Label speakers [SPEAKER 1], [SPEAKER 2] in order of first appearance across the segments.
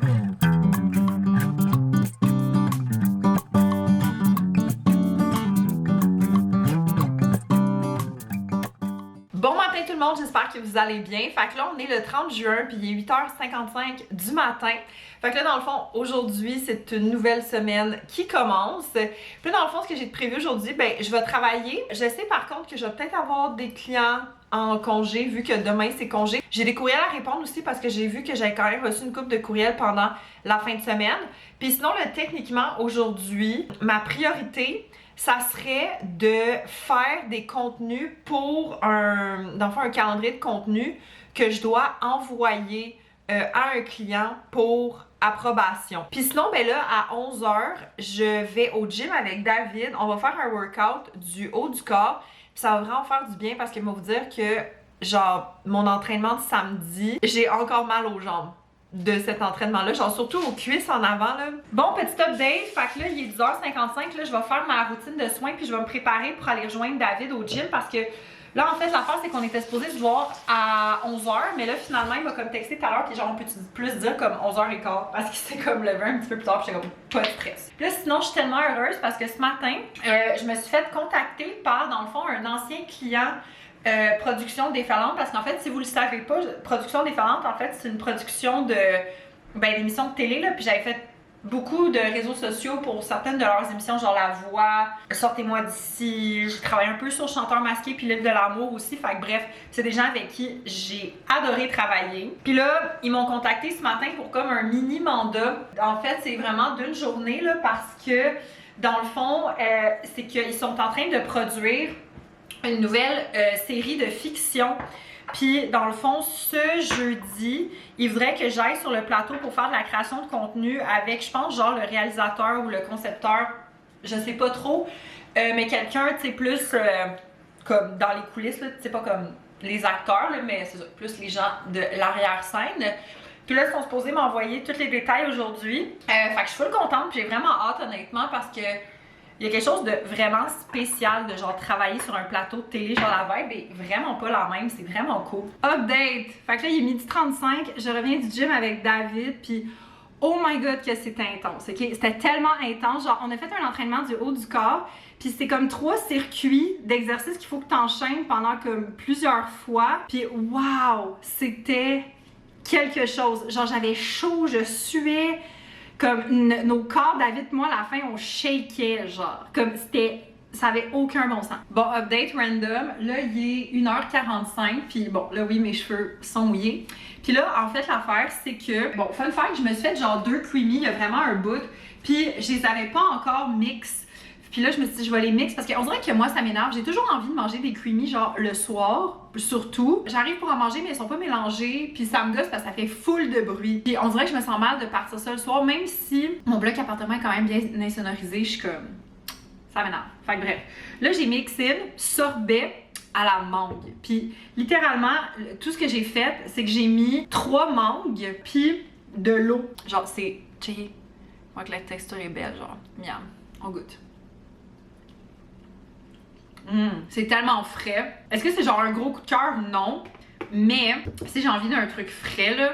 [SPEAKER 1] Bon matin tout le monde, j'espère que vous allez bien. Fait que là, on est le 30 juin, puis il est 8h55 du matin. Fait que là, dans le fond, aujourd'hui, c'est une nouvelle semaine qui commence. Puis là, dans le fond, ce que j'ai prévu aujourd'hui, ben, je vais travailler. Je sais par contre que je vais peut-être avoir des clients en congé, vu que demain, c'est congé. J'ai des courriels à répondre aussi parce que j'ai vu que j'avais quand même reçu une couple de courriels pendant la fin de semaine. Puis sinon, là, techniquement, aujourd'hui, ma priorité, ça serait de faire des contenus pour dans le fond, un calendrier de contenu que je dois envoyer à un client pour approbation. Puis sinon, ben là, à 11h, je vais au gym avec David. On va faire un workout du haut du corps. Puis ça va vraiment faire du bien parce qu'il va vous dire que, genre, mon entraînement de samedi, j'ai encore mal aux jambes de cet entraînement-là, genre surtout aux cuisses en avant, là. Bon, petit update, fait que là, il est 10h55, là, je vais faire ma routine de soins puis je vais me préparer pour aller rejoindre David au gym parce que là, en fait, l'affaire, c'est qu'on était supposé se voir à 11h, mais là, finalement, il m'a comme texté tout à l'heure puis genre, on peut plus dire comme 11h15 parce qu'il s'est comme levé un petit peu plus tard puis j'étais comme pas de stress. Puis là, sinon, je suis tellement heureuse parce que ce matin, je me suis fait contacter par, dans le fond, un ancien client Production Déferlante, parce qu'en fait, si vous le savez pas, Production Déferlante, en fait, c'est une production de d'émissions de télé, là, puis j'avais fait beaucoup de réseaux sociaux pour certaines de leurs émissions, genre La Voix, Sortez-moi d'ici, j'ai travaillé un peu sur Chanteur masqué puis L'île de l'amour aussi, fait que bref, c'est des gens avec qui j'ai adoré travailler. Puis là, ils m'ont contacté ce matin pour comme un mini mandat. En fait, c'est vraiment d'une journée, là, parce que, dans le fond, c'est qu'ils sont en train de produire une nouvelle série de fiction. Puis, dans le fond, ce jeudi, il voudrait que j'aille sur le plateau pour faire de la création de contenu avec, je pense, genre le réalisateur ou le concepteur, je sais pas trop, mais quelqu'un, tu sais, plus comme dans les coulisses, tu sais, pas comme les acteurs, là, mais c'est ça, plus les gens de l'arrière-scène. Puis là, ils sont supposés m'envoyer tous les détails aujourd'hui. Fait que je suis full contente, puis j'ai vraiment hâte, honnêtement, parce que il y a quelque chose de vraiment spécial de genre travailler sur un plateau de télé, genre la vibe est vraiment pas la même, c'est vraiment cool. Update! Fait que là, il est 12h35, je reviens du gym avec David, puis oh my god que c'était intense, ok? C'était tellement intense, genre on a fait un entraînement du haut du corps, puis c'est comme 3 circuits d'exercices qu'il faut que tu enchaînes pendant comme plusieurs fois, puis wow! C'était quelque chose, genre j'avais chaud, je suais, comme nos corps, David et moi, à la fin, on shakeait, genre. Comme c'était... Ça avait aucun bon sens. Bon, update random. Là, il est 1h45. Puis bon, là, oui, mes cheveux sont mouillés. Puis là, en fait, l'affaire, c'est que... Bon, fun fact, je me suis fait genre 2 creamy. Il y a vraiment un bout. Puis je les avais pas encore mix. Puis là, je me suis dit, je vais les mix parce qu'on dirait que moi, ça m'énerve. J'ai toujours envie de manger des creamy, genre le soir, surtout. J'arrive pour en manger, mais ils sont pas mélangés. Puis ça me gosse parce que ça fait full de bruit. Puis on dirait que je me sens mal de partir ça le soir, même si mon bloc appartement est quand même bien insonorisé. Je suis comme... Ça m'énerve. Fait que bref. Là, j'ai mixé sorbet à la mangue. Puis littéralement, tout ce que j'ai fait, c'est que j'ai mis 3 mangues, puis de l'eau. Genre, c'est... Check. Moi, que la texture est belle, genre. Miam. On goûte. C'est tellement frais. Est-ce que c'est genre un gros coup de cœur? Non. Mais si j'ai envie d'un truc frais, là,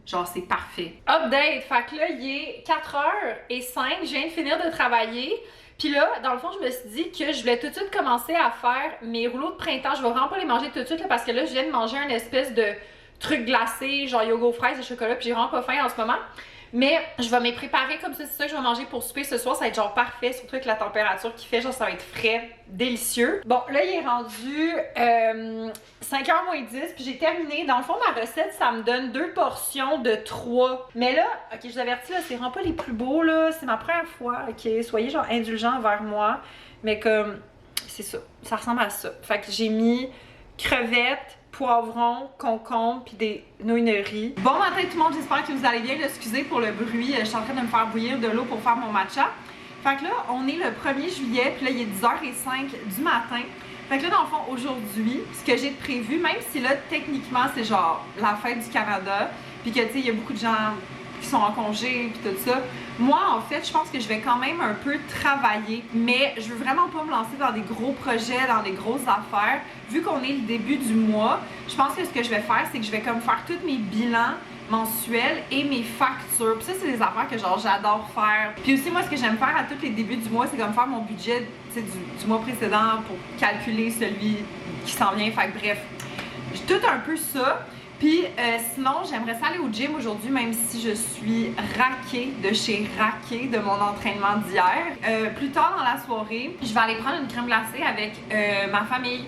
[SPEAKER 1] genre c'est parfait. Update! Fait que là, il est 4h05. Je viens de finir de travailler. Puis là, dans le fond, je me suis dit que je voulais tout de suite commencer à faire mes rouleaux de printemps. Je vais vraiment pas les manger tout de suite là, parce que là, je viens de manger un espèce de truc glacé, genre yogourt fraise et chocolat. Puis j'ai vraiment pas faim en ce moment. Mais je vais me préparer comme ça, c'est ça que je vais manger pour souper ce soir, ça va être genre parfait, surtout avec la température qu'il fait, genre ça va être frais, délicieux. Bon, là il est rendu 5h moins 10, puis j'ai terminé. Dans le fond, ma recette, ça me donne 2 portions de 3. Mais là, ok, je vous avertis, là, c'est vraiment pas les plus beaux, là, c'est ma première fois, ok, soyez genre indulgents envers moi. Mais comme, c'est ça, ça ressemble à ça. Fait que j'ai mis crevettes, poivrons, concombres puis des nouilles de riz. Bon matin tout le monde, j'espère que vous allez bien. Excusez pour le bruit, je suis en train de me faire bouillir de l'eau pour faire mon matcha. Fait que là, on est le 1er juillet, puis là, il est 10h05 du matin. Fait que là, dans le fond, aujourd'hui, ce que j'ai de prévu, même si là, techniquement, c'est genre la fête du Canada, puis que, tu sais, il y a beaucoup de gens qui sont en congé, puis tout ça. Moi, en fait, je pense que je vais quand même un peu travailler, mais je veux vraiment pas me lancer dans des gros projets, dans des grosses affaires. Vu qu'on est le début du mois, je pense que ce que je vais faire, c'est que je vais comme faire tous mes bilans mensuel et mes factures. Puis ça, c'est des affaires que genre j'adore faire. Puis aussi, moi, ce que j'aime faire à tous les débuts du mois, c'est comme faire mon budget du mois précédent pour calculer celui qui s'en vient. Fait que bref, j'ai tout un peu ça. Puis sinon, j'aimerais ça aller au gym aujourd'hui, même si je suis raquée de chez raquée de mon entraînement d'hier. Plus tard dans la soirée, je vais aller prendre une crème glacée avec ma famille.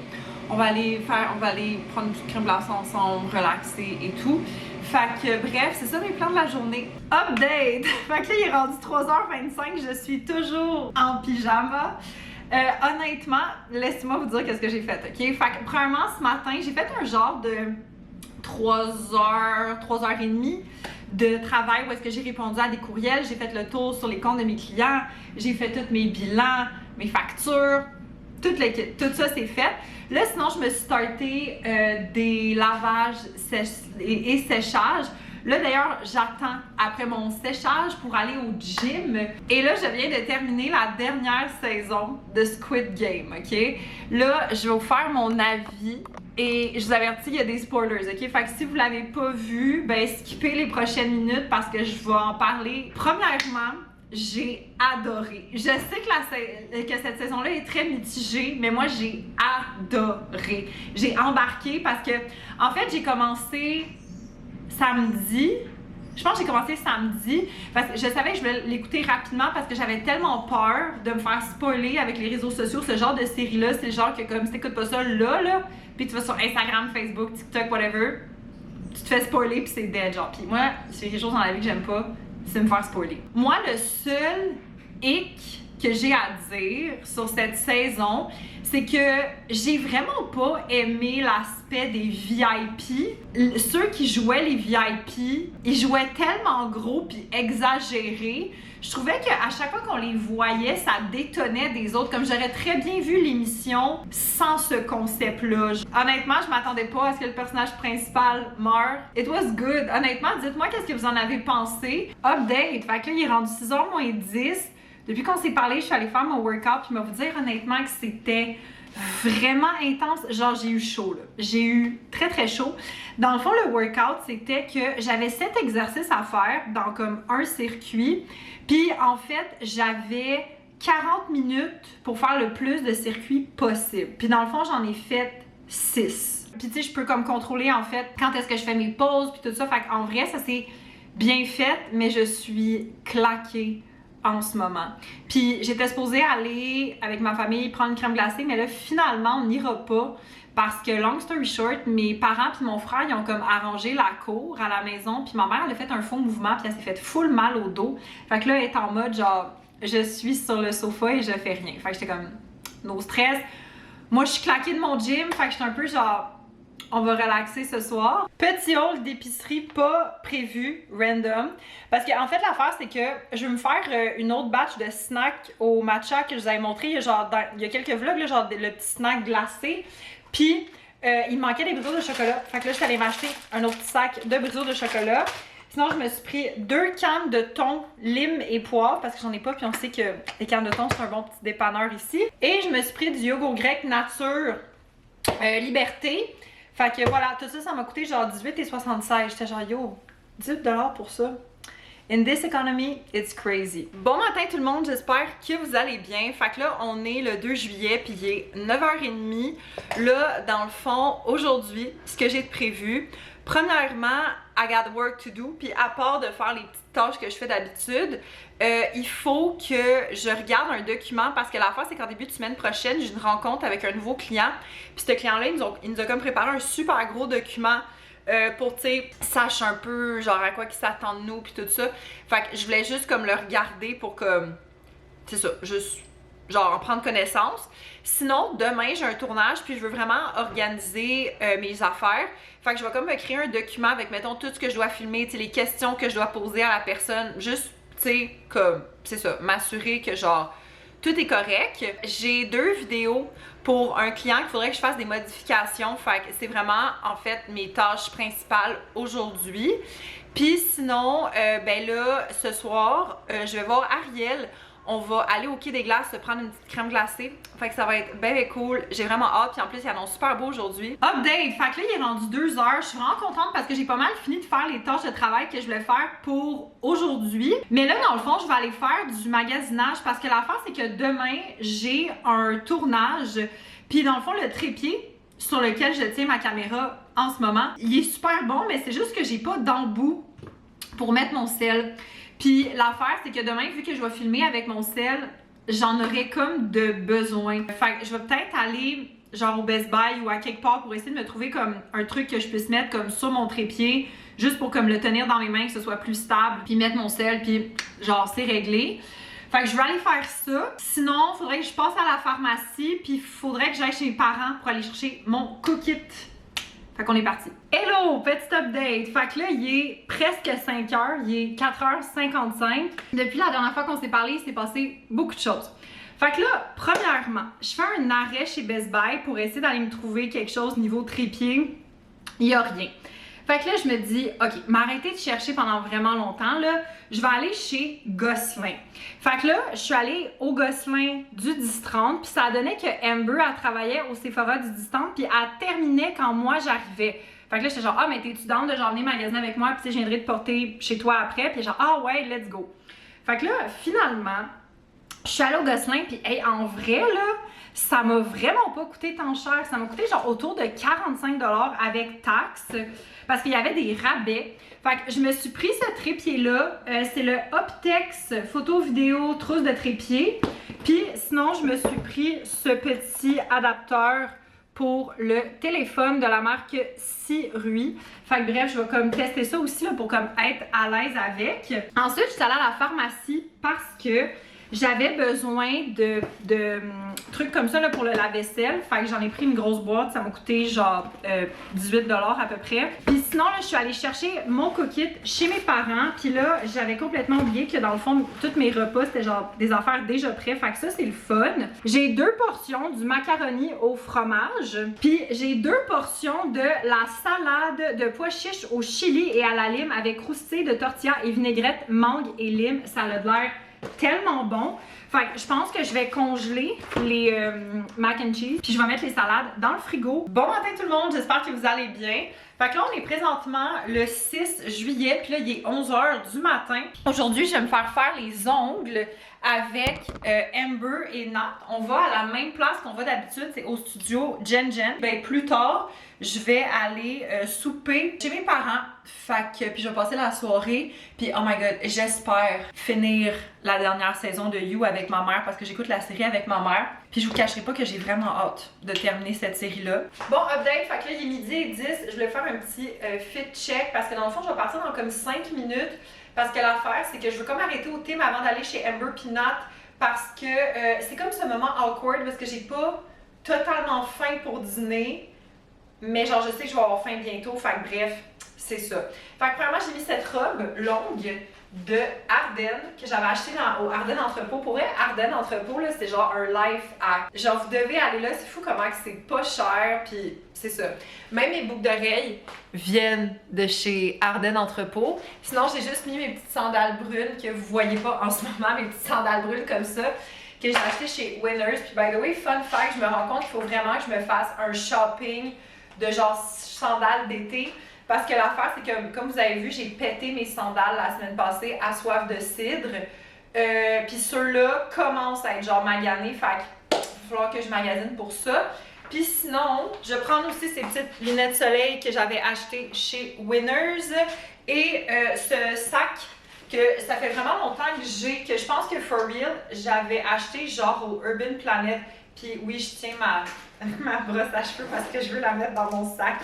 [SPEAKER 1] On va aller prendre une petite crème glacée ensemble, relaxer et tout. Fait que bref, c'est ça mes plans de la journée. Update! Fait que là, il est rendu 3h25, je suis toujours en pyjama. Honnêtement, laissez-moi vous dire qu'est-ce que j'ai fait, ok? Fait que premièrement, ce matin, j'ai fait un genre de 3h30 de travail où est-ce que j'ai répondu à des courriels, j'ai fait le tour sur les comptes de mes clients, j'ai fait tous mes bilans, mes factures, tout ça c'est fait. Là, sinon, je me suis starté des lavages et séchages. Là, d'ailleurs, j'attends après mon séchage pour aller au gym. Et là, je viens de terminer la dernière saison de Squid Game, OK? Là, je vais vous faire mon avis. Et je vous avertis, il y a des spoilers, ok? Fait que si vous l'avez pas vu, ben skippez les prochaines minutes parce que je vais en parler. Premièrement, j'ai adoré. Je sais que cette saison-là est très mitigée, mais moi j'ai adoré. J'ai embarqué parce que, en fait, j'ai commencé samedi. Je pense que j'ai commencé samedi parce que je savais que je voulais l'écouter rapidement parce que j'avais tellement peur de me faire spoiler avec les réseaux sociaux. Ce genre de série-là, c'est le genre que comme si t'écoutes pas ça là, puis tu vas sur Instagram, Facebook, TikTok, whatever, tu te fais spoiler puis c'est dead, genre. Puis moi, c'est quelque chose dans la vie que j'aime pas, c'est me faire spoiler. Moi, le seul hic que j'ai à dire sur cette saison, c'est que j'ai vraiment pas aimé l'aspect des VIP. Ceux qui jouaient les VIP, ils jouaient tellement gros puis exagérés. Je trouvais qu'à chaque fois qu'on les voyait, ça détonnait des autres. Comme j'aurais très bien vu l'émission sans ce concept-là. Honnêtement, je m'attendais pas à ce que le personnage principal meure. It was good. Honnêtement, dites-moi qu'est-ce que vous en avez pensé. Update. Fait que là, il est rendu 6h moins 10. Depuis qu'on s'est parlé, je suis allée faire mon workout, puis je vais vous dire honnêtement que c'était vraiment intense. Genre, j'ai eu chaud, là. J'ai eu très, très chaud. Dans le fond, le workout, c'était que j'avais 7 exercices à faire dans comme un circuit. Puis, en fait, j'avais 40 minutes pour faire le plus de circuits possible. Puis, dans le fond, j'en ai fait 6. Puis, tu sais, je peux comme contrôler, en fait, quand est-ce que je fais mes pauses, puis tout ça. Fait qu'en vrai, ça s'est bien fait, mais je suis claquée en ce moment. Puis j'étais supposée aller avec ma famille prendre une crème glacée, mais là finalement on n'ira pas parce que long story short, mes parents puis mon frère ils ont comme arrangé la cour à la maison, puis ma mère elle a fait un faux mouvement puis elle s'est fait full mal au dos. Fait que là elle est en mode genre je suis sur le sofa et je fais rien. Fait que j'étais comme no stress. Moi je suis claquée de mon gym, fait que j'étais un peu genre on va relaxer ce soir. Petit haul d'épicerie pas prévu, random. Parce que en fait, l'affaire, c'est que je vais me faire une autre batch de snacks au matcha que je vous avais montré. Il y a quelques vlogs, là, genre le petit snack glacé. Puis, il me manquait des brisures de chocolat. Fait que là, je suis allée m'acheter un autre petit sac de brisures de chocolat. Sinon, je me suis pris 2 cannes de thon, lime et poivre parce que j'en ai pas. Puis on sait que les cannes de thon, c'est un bon petit dépanneur ici. Et je me suis pris du yogourt grec nature Liberté. Fait que voilà, tout ça, ça m'a coûté genre 18,76. J'étais genre, yo, 18$ pour ça. In this economy, it's crazy. Bon matin tout le monde, j'espère que vous allez bien. Fait que là, on est le 2 juillet, puis il est 9h30. Là, dans le fond, aujourd'hui, ce que j'ai de prévu, premièrement, I got work to do. Puis à part de faire les petites tâches que je fais d'habitude, il faut que je regarde un document parce que la fois c'est qu'en début de semaine prochaine, j'ai une rencontre avec un nouveau client. Puis ce client-là, il nous a comme préparé un super gros document pour, tu sais, sache un peu genre à quoi qu'il s'attend de nous puis tout ça. Fait que je voulais juste comme le regarder pour comme, c'est ça, juste genre en prendre connaissance. Sinon, demain, j'ai un tournage puis je veux vraiment organiser mes affaires. Fait que je vais comme me créer un document avec, mettons, tout ce que je dois filmer, tu sais, les questions que je dois poser à la personne. Juste, tu sais, comme, c'est ça, m'assurer que genre tout est correct. J'ai 2 vidéos pour un client qu'il faudrait que je fasse des modifications. Fait que c'est vraiment, en fait, mes tâches principales aujourd'hui. Puis sinon, ben là, ce soir, je vais voir Ariel. on va aller au Quai des Glaces se prendre une petite crème glacée. Fait que ça va être bien cool. J'ai vraiment hâte. Puis en plus, il annonce super beau aujourd'hui. Update! Fait que là, il est rendu 2 heures. Je suis vraiment contente parce que j'ai pas mal fini de faire les tâches de travail que je voulais faire pour aujourd'hui. Mais là, dans le fond, je vais aller faire du magasinage parce que l'affaire, c'est que demain, j'ai un tournage. Puis dans le fond, le trépied sur lequel je tiens ma caméra en ce moment, il est super bon, mais c'est juste que j'ai pas d'embout pour mettre mon sel. Puis l'affaire, c'est que demain, vu que je vais filmer avec mon sel, j'en aurais comme de besoin. Fait que je vais peut-être aller genre au Best Buy ou à quelque part pour essayer de me trouver comme un truc que je puisse mettre comme sur mon trépied, juste pour comme le tenir dans mes mains, que ce soit plus stable, puis mettre mon sel, puis genre c'est réglé. Fait que je vais aller faire ça. Sinon, il faudrait que je passe à la pharmacie, puis il faudrait que j'aille chez mes parents pour aller chercher mon cookit. Fait qu'on est parti. Hello, petit update. Fait que là, il est presque 5 heures, il est 4h55. Depuis la dernière fois qu'on s'est parlé, il s'est passé beaucoup de choses. Fait que là, premièrement, je fais un arrêt chez Best Buy pour essayer d'aller me trouver quelque chose niveau trépied. Il n'y a rien. Fait que là, je me dis, OK, m'arrêter de chercher pendant vraiment longtemps, là, je vais aller chez Gosselin. Fait que là, je suis allée au Gosselin du 10-30, puis ça a donné que Amber, elle travaillait au Sephora du 10-30, puis elle terminait quand moi j'arrivais. Fait que là, j'étais genre, ah, mais t'es-tu down de genre venir magasiner avec moi, puis je viendrai te porter chez toi après, puis genre, ah ouais, let's go. Fait que là, finalement, je suis allée au Gosselin, puis hey, en vrai, là, ça m'a vraiment pas coûté tant cher. Ça m'a coûté genre autour de 45$ avec taxes, parce qu'il y avait des rabais. Fait que je me suis pris ce trépied-là. C'est le Optex photo vidéo trousse de trépied. Puis sinon, je me suis pris ce petit adapteur pour le téléphone de la marque Sirui. Fait que bref, je vais comme tester ça aussi là, pour comme être à l'aise avec. Ensuite, je suis allée à la pharmacie parce que j'avais besoin de trucs comme ça là, pour le lave-vaisselle. Fait que j'en ai pris une grosse boîte. Ça m'a coûté genre 18$ à peu près. Puis sinon, là, je suis allée chercher mon cookit chez mes parents. Puis là, j'avais complètement oublié que dans le fond, tous mes repas, c'était genre des affaires déjà prêtes. Fait que ça, c'est le fun. J'ai 2 portions du macaroni au fromage. Puis j'ai 2 portions de la salade de pois chiches au chili et à la lime avec croustillé de tortilla et vinaigrette, mangue et lime. Ça a l'air tellement bon. Fait que je pense que je vais congeler les mac and cheese, puis je vais mettre les salades dans le frigo. Bon matin tout le monde, j'espère que vous allez bien. Fait que là, on est présentement le 6 juillet, puis là, il est 11h du matin. Aujourd'hui, je vais me faire les ongles avec Amber et Nat. On va à la même place qu'on va d'habitude, c'est au studio Jen Jen. Ben, plus tard, je vais aller souper chez mes parents. Fait que, puis je vais passer la soirée. Puis, oh my god, j'espère finir la dernière saison de You avec ma mère parce que j'écoute la série avec ma mère. Puis je vous cacherai pas que j'ai vraiment hâte de terminer cette série-là. Bon, update, fait que là, il est midi et 10. Je voulais faire un petit fit check parce que dans le fond, je vais partir dans comme 5 minutes. Parce que l'affaire, c'est que je veux comme arrêter au team avant d'aller chez Amber Peanut parce que c'est comme ce moment awkward parce que j'ai pas totalement faim pour dîner. Mais genre, je sais que je vais avoir faim bientôt. Fait que bref, c'est ça. Fait que premièrement, j'ai mis cette robe longue de Ardennes que j'avais acheté au Ardennes Entrepôt. Pour vrai, Ardennes Entrepôt, là, c'est genre un life hack. Genre, vous devez aller là, c'est fou comment que c'est pas cher, puis c'est ça. Même mes boucles d'oreilles viennent de chez Ardennes Entrepôt. Sinon, j'ai juste mis mes petites sandales brunes que vous voyez pas en ce moment, mes petites sandales brunes comme ça, que j'ai acheté chez Winners. Puis by the way, fun fact, je me rends compte qu'il faut vraiment que je me fasse un shopping de genre sandales d'été. Parce que l'affaire, c'est que, comme vous avez vu, j'ai pété mes sandales la semaine passée à soif de cidre. Puis ceux-là commencent à être genre maganés. Fait qu'il va falloir que je magasine pour ça. Puis sinon, je vais prendre aussi ces petites lunettes soleil que j'avais achetées chez Winners. Et ce sac que ça fait vraiment longtemps que j'ai, que je pense que for real, j'avais acheté genre au Urban Planet. Puis oui, je tiens ma brosse à cheveux parce que je veux la mettre dans mon sac.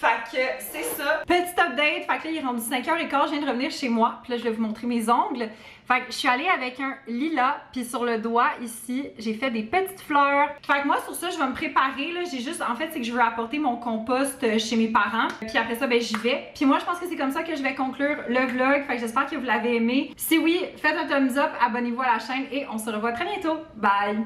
[SPEAKER 1] Fait que c'est ça. Petit update, fait que là il est rendu 5h15, je viens de revenir chez moi. Puis là je vais vous montrer mes ongles. Fait que je suis allée avec un lilas, puis sur le doigt ici, j'ai fait des petites fleurs. Fait que moi sur ça, je vais me préparer là. J'ai juste, en fait, c'est que je veux apporter mon compost chez mes parents. Puis après ça, ben j'y vais. Puis moi je pense que c'est comme ça que je vais conclure le vlog. Fait que j'espère que vous l'avez aimé. Si oui, faites un thumbs up, abonnez-vous à la chaîne et on se revoit très bientôt. Bye!